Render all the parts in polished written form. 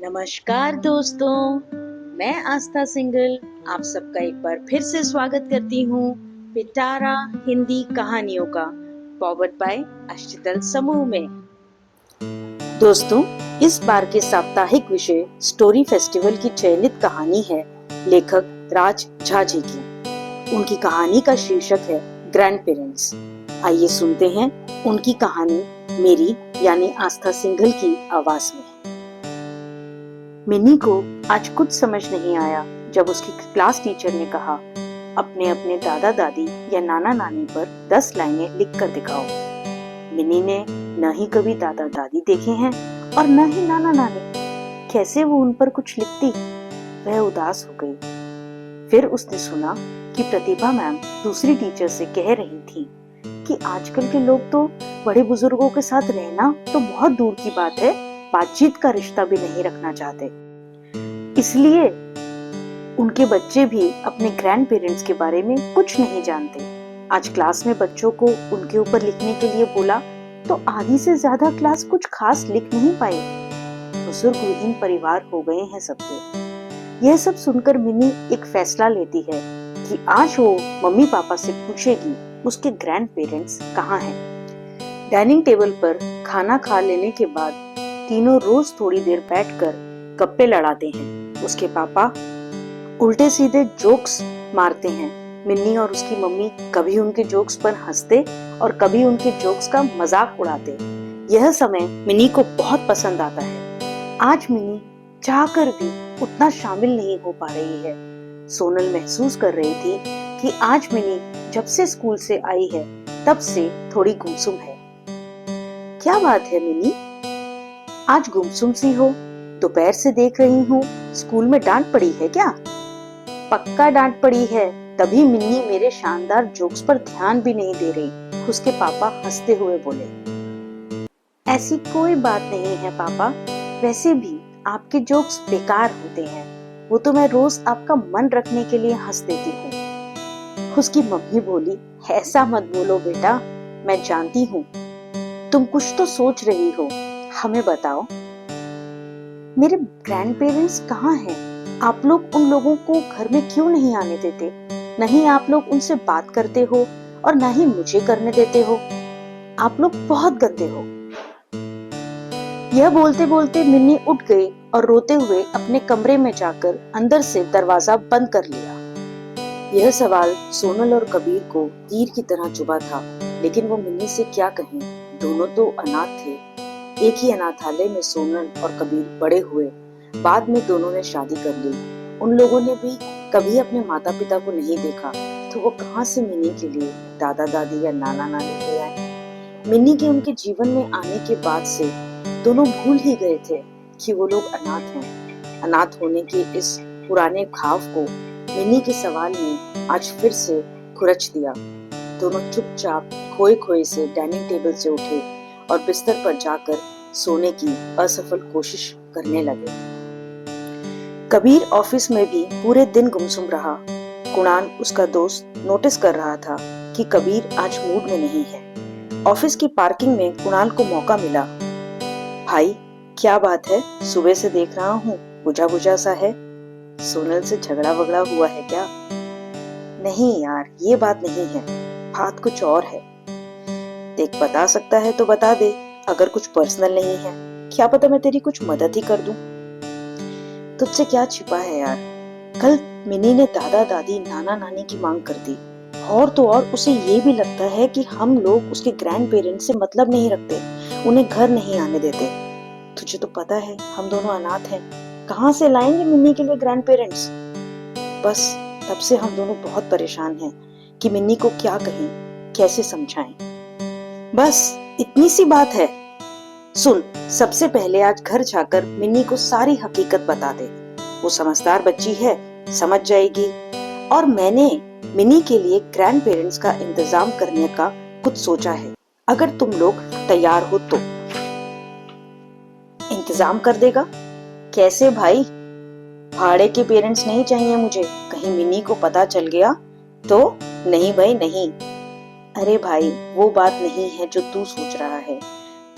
नमस्कार दोस्तों, मैं आस्था सिंगल आप सबका एक बार फिर से स्वागत करती हूँ पिटारा हिंदी कहानियों का फॉरवर्ड बाय अष्टदल समूह में। दोस्तों, इस बार के साप्ताहिक विषय स्टोरी फेस्टिवल की चयनित कहानी है लेखक राज झा जी की। उनकी कहानी का शीर्षक है ग्रैंड पेरेंट्स। आइए सुनते हैं उनकी कहानी मेरी यानी आस्था सिंघल की आवाज में। मिनी को आज कुछ समझ नहीं आया जब उसकी क्लास टीचर ने कहा, अपने अपने दादा दादी या नाना नानी पर 10 लाइनें लिख कर दिखाओ। मिनी ने न ही कभी दादा दादी देखे हैं और न ही नाना नानी, कैसे वो उन पर कुछ लिखती। वह उदास हो गई। फिर उसने सुना कि प्रतिभा मैम दूसरी टीचर से कह रही थी कि आजकल के लोग तो बड़े बुजुर्गों के साथ रहना तो बहुत दूर की बात है, बातचीत का रिश्ता भी नहीं रखना चाहते। इसलिए उनके बच्चे भी अपने ग्रैंड पेरेंट्स के बारे में कुछ नहीं जानते। आज क्लास में बच्चों को उनके ऊपर लिखने के लिए बोला तो आधी से ज्यादा क्लास कुछ खास लिख नहीं पाई। बुजुर्ग विहीन परिवार हो गए हैं सबके। यह सब सुनकर मिनी एक फैसला लेती है कि आज वो मम्मी पापा से पूछेगी उसके ग्रैंड पेरेंट्स कहाँ हैं। डाइनिंग टेबल पर खाना खा लेने के बाद तीनों रोज थोड़ी देर बैठकर गप्पे लड़ाते हैं। उसके पापा उल्टे सीधे जोक्स मारते हैं। मिन्नी और उसकी मम्मी कभी उनके जोक्स पर हंसते और कभी उनके जोक्स का मजाक उड़ाते। यह समय मिन्नी को बहुत पसंद आता है। आज मिन्नी चाहकर भी उतना शामिल नहीं हो पा रही है। सोनल महसूस कर रही थी कि आज मिन्नी जब से स्कूल से आई है तब से थोड़ी गुमसुम है। क्या बात है मिन्नी, आज गुमसुम सी हो? दोपहर से देख रही हूँ, स्कूल में डांट पड़ी है क्या? पक्का डांट पड़ी है, तभी मिन्नी मेरे शानदार जोक्स पर ध्यान भी नहीं दे रही। उसके पापा हंसते हुए बोले, ऐसी कोई बात नहीं है पापा, वैसे भी आपके जोक्स बेकार होते हैं, वो तो मैं रोज आपका मन रखने के लिए हंस देती हूँ। उसकी मम्मी बोली, ऐसा मत बोलो बेटा, मैं जानती हूँ तुम कुछ तो सोच रही हो, हमें बताओ मेरे ग्रैंड पेरेंट्स कहाँ हैं? आप लोग उन लोगों को घर में क्यों नहीं आने देते? नहीं आप लोग उनसे बात करते हो और ना ही मुझे करने देते हो। आप लोग बहुत गंदे हो। यह बोलते बोलते मिन्नी उठ गई और रोते हुए अपने कमरे में जाकर अंदर से दरवाजा बंद कर लिया। यह सवाल सोनल और कबीर को तीर की तरह चुभा था, लेकिन वो मिन्नी से क्या कहें। दोनों तो अनाथ थे। एक ही अनाथालय में सोनल और कबीर बड़े हुए। बाद में दोनों ने शादी कर ली। उन लोगों ने भी कभी अपने माता पिता को नहीं देखा, तो वो कहाँ से मिन्नी के लिए दादा दादी या नाना नानी ले आए। मिन्नी के उनके जीवन में आने के बाद से दोनों भूल ही गए थे कि वो लोग अनाथ हैं। अनाथ होने के इस पुराने घाव को मिन्नी के सवाल ने आज फिर से खुरच दिया। दोनों चुपचाप खोए खोए से डाइनिंग टेबल से उठे और बिस्तर पर जाकर सोने की असफल कोशिश करने लगे। कबीर ऑफिस में भी पूरे दिन गुमसुम रहा। कुणाल उसका दोस्त नोटिस कर रहा था कि कबीर आज मूड में नहीं है। ऑफिस की पार्किंग में कुणाल को मौका मिला। भाई क्या बात है, सुबह से देख रहा हूँ बुझा बुझा सा है। सोनल से झगड़ा वगड़ा हुआ है क्या? नहीं यार, ये बात नहीं है, बात कुछ और है। देख बता सकता है तो बता दे, अगर कुछ पर्सनल नहीं है क्या पता मैं तेरी कुछ मदद ही कर दूं। तुझसे क्या छिपा है यार। कल मिनी ने दादा दादी नाना नानी की मांग कर दी, और तो और उसे ये भी लगता है कि हम लोग उसके ग्रैंड पेरेंट्स से मतलब नहीं रखते, उन्हें घर नहीं आने देते। तुझे तो पता है हम दोनों अनाथ हैं, कहाँ से लाएंगे मिन्नी के लिए ग्रैंड पेरेंट्स। बस तब से हम दोनों बहुत परेशान हैं कि मिन्नी को क्या कहें, कैसे समझाएं। बस इतनी सी बात है। सुन, सबसे पहले आज घर जाकर मिन्नी को सारी हकीकत बता दे। वो समझदार बच्ची है, समझ जाएगी। और मैंने मिन्नी के लिए ग्रैंड पेरेंट्स का इंतजाम करने का कुछ सोचा है, अगर तुम लोग तैयार हो तो। इंतजाम कर देगा? कैसे भाई? भाड़े के पेरेंट्स नहीं चाहिए मुझे, कहीं मिन्नी को पता चल गया तो। नहीं भाई नहीं। अरे भाई वो बात नहीं है जो तू सोच रहा है।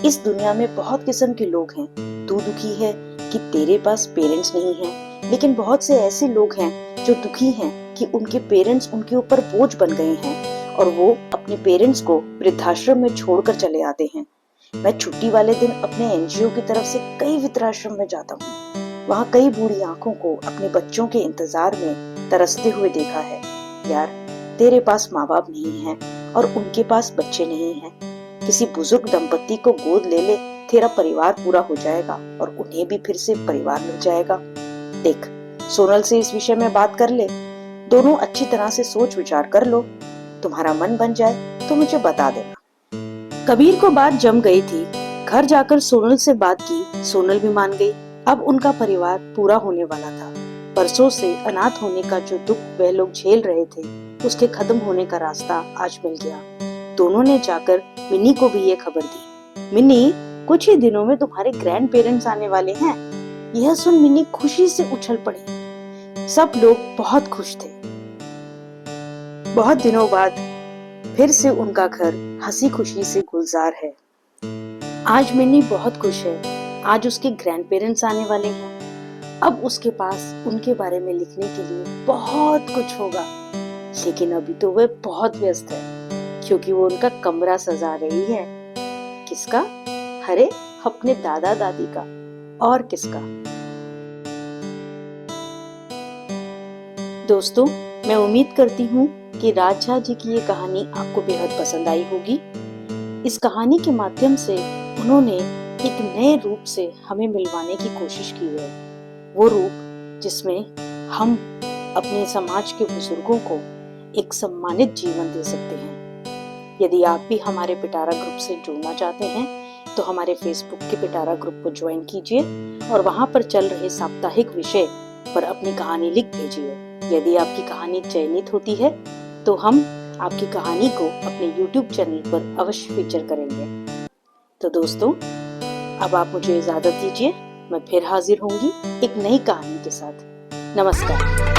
इस दुनिया में बहुत किस्म के लोग हैं। तू दुखी है कि तेरे पास पेरेंट्स नहीं हैं, लेकिन बहुत से ऐसे लोग हैं जो दुखी हैं कि उनके पेरेंट्स उनके ऊपर बोझ बन गए हैं और वो अपने पेरेंट्स को वृद्धाश्रम में छोड़कर चले आते हैं। मैं छुट्टी वाले दिन अपने एनजीओ की तरफ से कई वृद्धाश्रम में जाता हूँ। वहाँ कई बूढ़ी आंखों को अपने बच्चों के इंतजार में तरसते हुए देखा है। यार, तेरे पास माँ बाप नहीं है और उनके पास बच्चे नहीं हैं। किसी बुजुर्ग दंपत्ति को गोद ले ले, तेरा परिवार पूरा हो जाएगा और उन्हें भी फिर से परिवार मिल जाएगा। देख, सोनल से इस विषय में बात कर ले, दोनों अच्छी तरह से सोच विचार कर लो। तुम्हारा मन बन जाए तो मुझे बता देना। कबीर को बात जम गई थी। घर जाकर सोनल से बात की, सोनल भी मान गई। अब उनका परिवार पूरा होने वाला था। बरसों से अनाथ होने का जो दुख वह लोग झेल रहे थे, उसके खत्म होने का रास्ता आज मिल गया। दोनों ने जाकर मिनी को भी ये खबर दी। मिनी, कुछ ही दिनों में तुम्हारे ग्रैंड पेरेंट्स आने वाले हैं। यह सुन मिनी खुशी से उछल पड़ी। सब लोग बहुत खुश थे। बहुत दिनों बाद फिर से उनका घर हंसी खुशी से गुलजार है। आज मिनी बहुत खुश है। आज उसके ग्रैंड पेरेंट्स आने वाले हैं। अब उसके पास उनके बारे में लिखने के लिए बहुत कुछ होगा, लेकिन अभी तो वह बहुत व्यस्त है क्योंकि वो उनका कमरा सजा रही है। किसका? अरे, अपने दादा दादी का। और किसका? दोस्तों, मैं उम्मीद करती हूँ कि राजझा जी की ये कहानी आपको बेहद पसंद आई होगी। इस कहानी के माध्यम से उन्होंने एक नए रूप से हमें मिलवाने की कोशिश की है। वो रूप जिसमें हम अपने समाज के बुजुर्गों को एक सम्मानित जीवन दे सकते हैं। यदि आप भी हमारे पिटारा ग्रुप से जुड़ना चाहते हैं तो हमारे फेसबुक के पिटारा ग्रुप को ज्वाइन कीजिए और वहां पर चल रहे साप्ताहिक विषय पर अपनी कहानी लिख भेजिए। यदि आपकी कहानी चयनित होती है तो हम आपकी कहानी को अपने YouTube चैनल पर अवश्य फीचर करेंगे। तो दोस्तों, अब आप मुझे इजाजत दीजिए। मैं फिर हाजिर होंगी एक नई कहानी के साथ। नमस्कार।